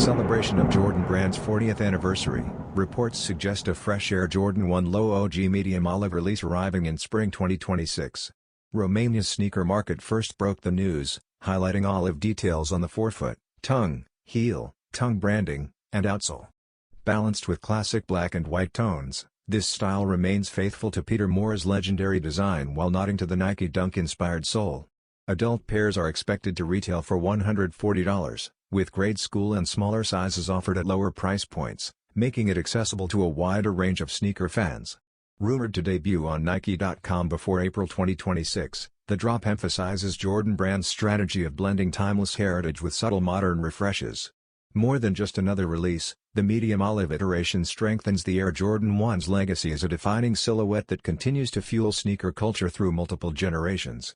celebration of Jordan Brand's 40th anniversary, reports suggest a fresh Air Jordan 1 Low OG medium olive release arriving in spring 2026. Romania's sneaker market first broke the news, highlighting olive details on the forefoot, tongue, heel, tongue branding, and outsole. Balanced with classic black and white tones, this style remains faithful to Peter Moore's legendary design while nodding to the Nike Dunk-inspired sole. Adult pairs are expected to retail for $140, with grade school and smaller sizes offered at lower price points, making it accessible to a wider range of sneaker fans. Rumored to debut on Nike.com before April 2026, the drop emphasizes Jordan Brand's strategy of blending timeless heritage with subtle modern refreshes. More than just another release, the medium olive iteration strengthens the Air Jordan 1's legacy as a defining silhouette that continues to fuel sneaker culture through multiple generations.